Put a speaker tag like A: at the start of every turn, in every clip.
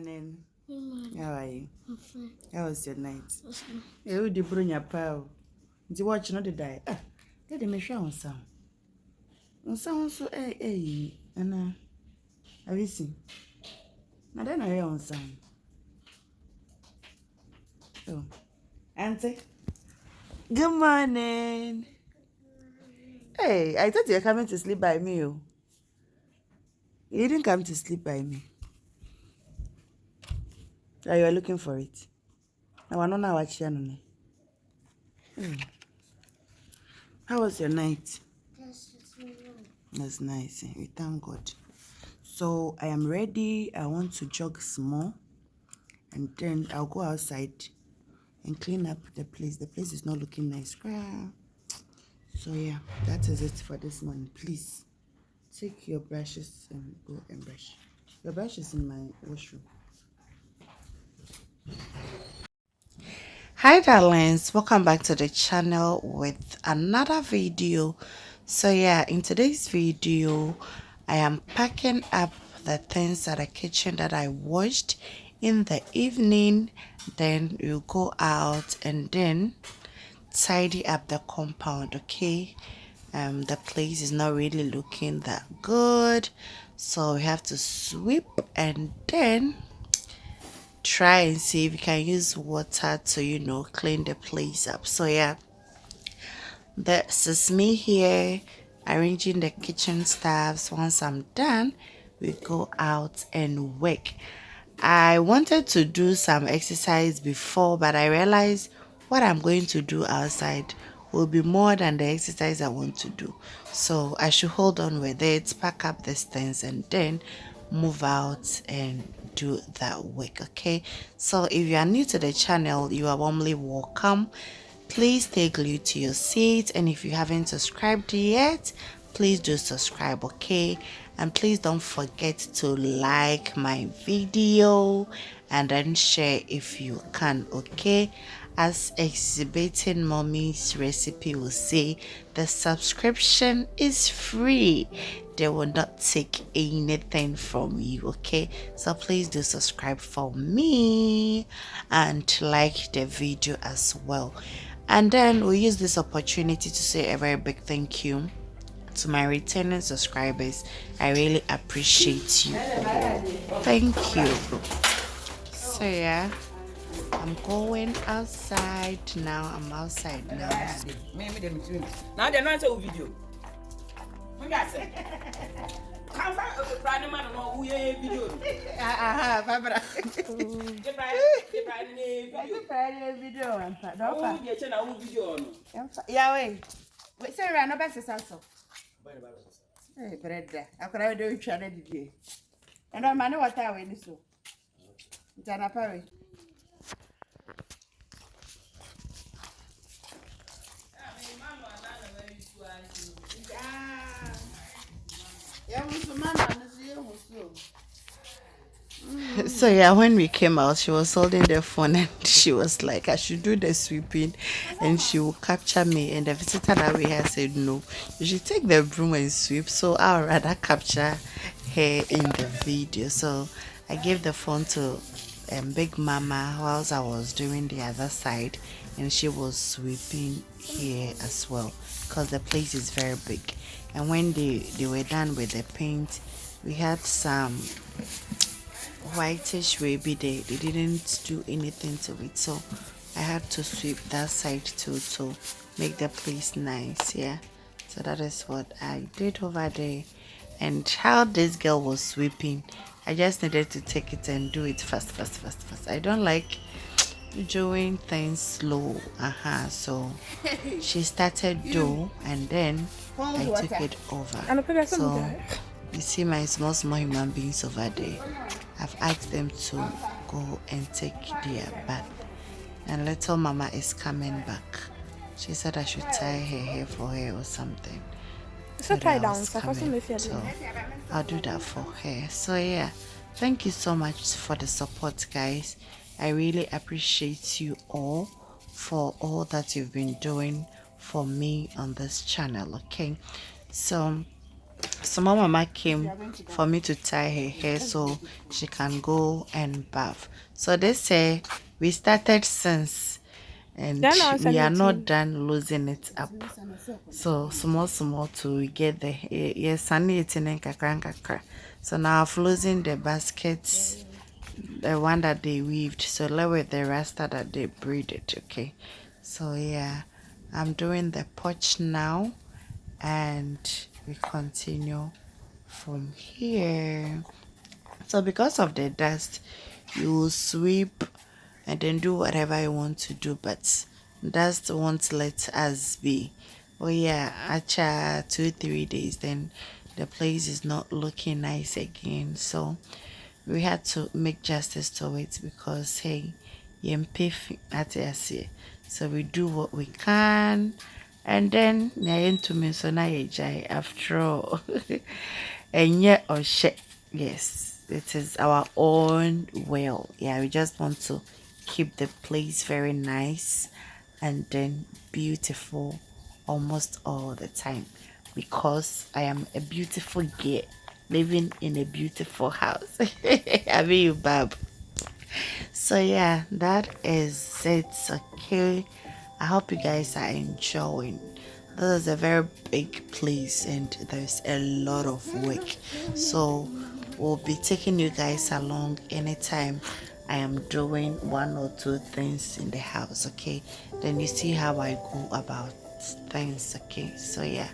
A: morning.
B: Good morning.
A: How are you?
B: I'm fine.
A: How was your night?
B: Awesome.
A: You did bring your pal. Did you watch not the die? Did they make on sound? On sound so and have you seen? Now then I hear on sound. Oh, Auntie. Good morning. Hey, I thought you were coming to sleep by me. Oh. You didn't come to sleep by me. Oh, you were looking for it. I want to know what you're How was your night? That's nice. We thank God. So I am ready. I want to jog small, and then I'll go outside and clean up the place. The place is not looking nice. So yeah, that is it for this morning. Please take your brushes and go and brush. Your brush is in my washroom. Hi darlings, welcome back to the channel with another video. So yeah, in today's video I am packing up the things at the kitchen that I washed in the evening. Then we'll go out and then tidy up the compound. Okay, the place is not really looking that good, so we have to sweep and then try and see if you can use water to clean the place up. So yeah, this is me here arranging the kitchen stuffs. Once I'm done, we go out and work. I wanted to do some exercise before, but I realized what I'm going to do outside will be more than the exercise I want to do. So I should hold on with it, pack up these things, and then move out and do that work. Okay, so if you are new to the channel, you are warmly welcome. Please stay glued to your seat, and if you haven't subscribed yet, please do subscribe. Okay, and please don't forget to like my video and then share if you can. Okay, as exhibiting mommy's recipe will say, the subscription is free. They will not take anything from you. Okay, so please do subscribe for me and like the video as well. And then we'll use this opportunity to say a very big thank you to my returning subscribers. I really appreciate you all. Thank you. So yeah, I'm going outside now. I'm outside now.
C: Now they're not a video. Come back to the prime man or who video.
A: Barbara. Yeah, wait. Wait, say I no best sense. Hey, brother. I could do each other today. And I'm man what I win so. Jana Perry. So yeah, when we came out, she was holding the phone and she was like, I should do the sweeping and she will capture me. And the visitor that we had said, no, you should take the broom and sweep. So I'll rather capture her in the video. So I gave the phone to Big Mama whilst I was doing the other side, and she was sweeping here as well because the place is very big. And when they were done with the paint, we had some whitish baby there. They didn't do anything to it, so I had to sweep that side too to make the place nice. Yeah, so that is what I did over there. And how this girl was sweeping, I just needed to take it and do it fast. I don't like doing things slow. So she started do, and then I took it over. So you see my small human beings over there. I've asked them to go and take their bath, and little mama is coming back. She said I should tie her hair for her or something. So I'll do that for her. So yeah, thank you so much for the support, guys. I really appreciate you all for all that you've been doing for me on this channel. Okay, so So my mama came for me to tie her hair so she can go and bath. So they say we started since and we are not done losing it up. So small to get the yes sunny eating and kakra. So now I've losing the baskets, the one that they weaved. So let with the rasta that they braided. Okay. So yeah, I'm doing the porch now and we continue from here. So because of the dust, you sweep and then do whatever you want to do, but dust won't let us be. Oh yeah, after 2-3 days, then the place is not looking nice again. So we had to make justice to it because hey, yempiff at so we do what we can and then to me so na after all. And yet or shit, yes, it is our own will. Yeah, we just want to keep the place very nice and then beautiful almost all the time because I am a beautiful girl living in a beautiful house. I mean, you, Bab. So yeah, that is it. Okay, I hope you guys are enjoying. This is a very big place and there's a lot of work, so we'll be taking you guys along anytime I am doing one or two things in the house. Okay, then you see how I go about things. Okay, so yeah,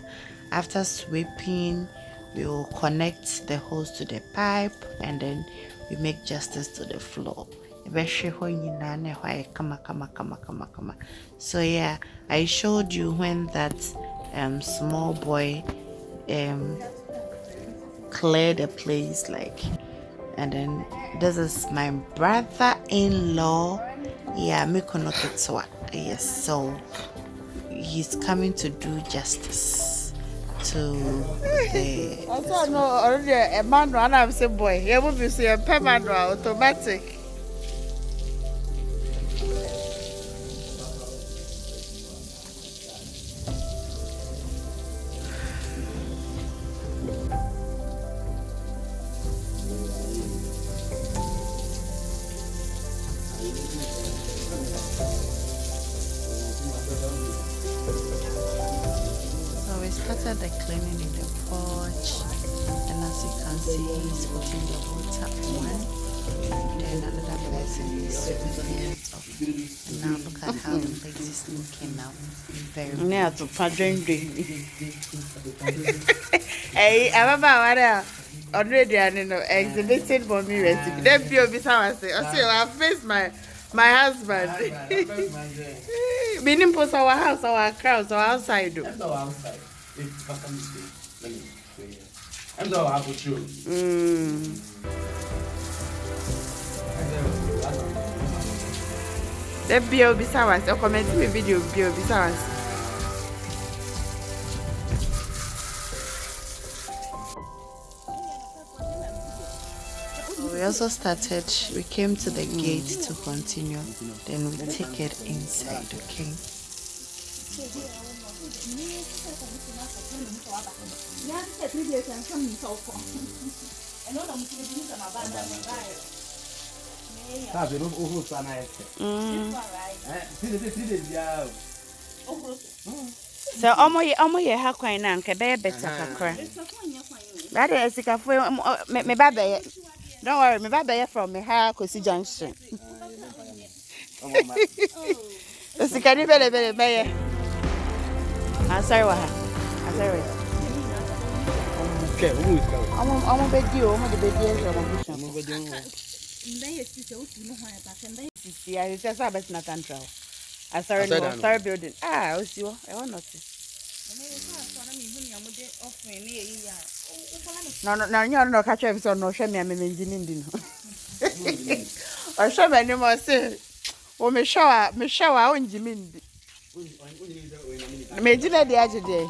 A: after sweeping we will connect the hose to the pipe and then we make justice to the floor. So yeah, I showed you when that small boy cleared the place like, and then this is my brother-in-law. Yeah, yes, so he's coming to do justice to the
C: Also, no, already a man, and I'm saying, boy, here will be a permanent automatic.
A: So we started the cleaning in the porch, and as you can see, he's putting the water on. Then another person is sweeping it off. And now look at how the place is looking now. Very
C: Yeah,
A: beautiful.
C: to pageant. Hey, I remember what already I know exhibiting for me recipe. Then Pio Bisa say, I say, I face my husband. Meaning post our house, our crowds, our outside.
B: I'm so outside. If I can mistake, let me show you. I'm so out with you.
C: Then Pio Bisa was a comment me video Pio Bisa was.
A: We also started, we came to the gate to continue, then we take it inside, okay?
C: So omo ye ha kwan na nke be better kakra. That is sikafo me baba ye. Don't worry, me baba ye from me ha Kosi Junction. Sikani bele be ye. Asari wa ha. Asari.
B: Okay, who is coming?
C: Omo be di o, omo de be di e omo bushan. Sisi ya se sa bet na tantra. Asari no, sorry building. Ah, o si wo, e won not. No, no, catch him so no, show me a menjinin. Or show me any more say, oh, me shower, on Jimindi. Major the other day.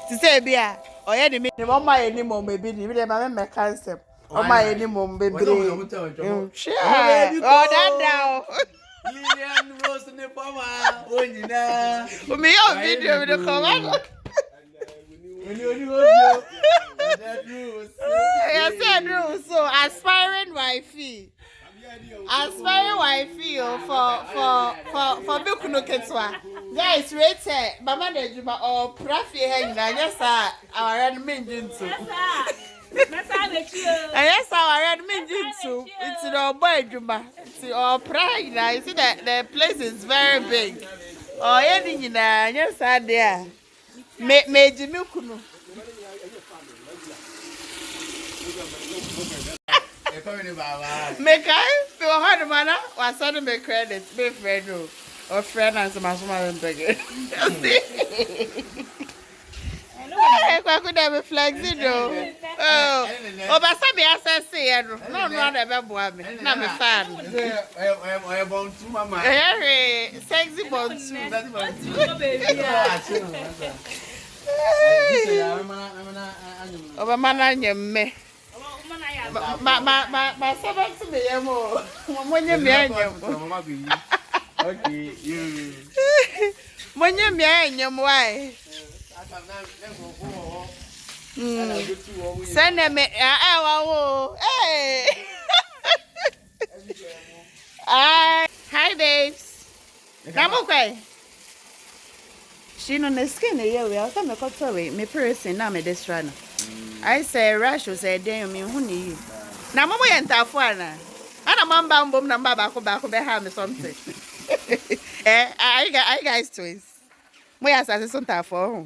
C: To say, Bia, or any minute, on my anymore, maybe, even my cancer. On my anymore, baby. Sure, oh, that now.
B: Lilian Rose in the Pama, when you know.
C: Me, your video with the command.
A: Yes, I do. So aspiring wifey. Aspiring wifey for me kuno ketwa. Guys, rate Mama de Juma or Prafi hang na yes our enemy into. Yes, our enemy into. It's the boy Juma. It's all pride. You see that the place is very big. Oh, yeah, yes, I there. Me Jimmy kuno. Make I feel hard, man. Was on me credit, me friend, or friend, and some of beggar. I could have a flexi, though. Oh, but some access, no, not ever boy, not a fan. Sexy bones, over man, me. My servant to me, when you mean, okay, you. When you mean, why? Send them, hey. Hi, babes. I'm okay. She no the skin here. We are coming to tell me person now me this run. I say rush was a damn me who need. Now mama enter for na. Ana mamba mbom na mbaba ko ba ko be ha me something. I guys twins. Mo ya sa so enter for.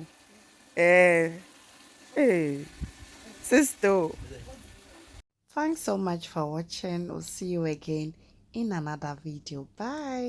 A: Sister. Thanks so much for watching. We'll see you again in another video. Bye.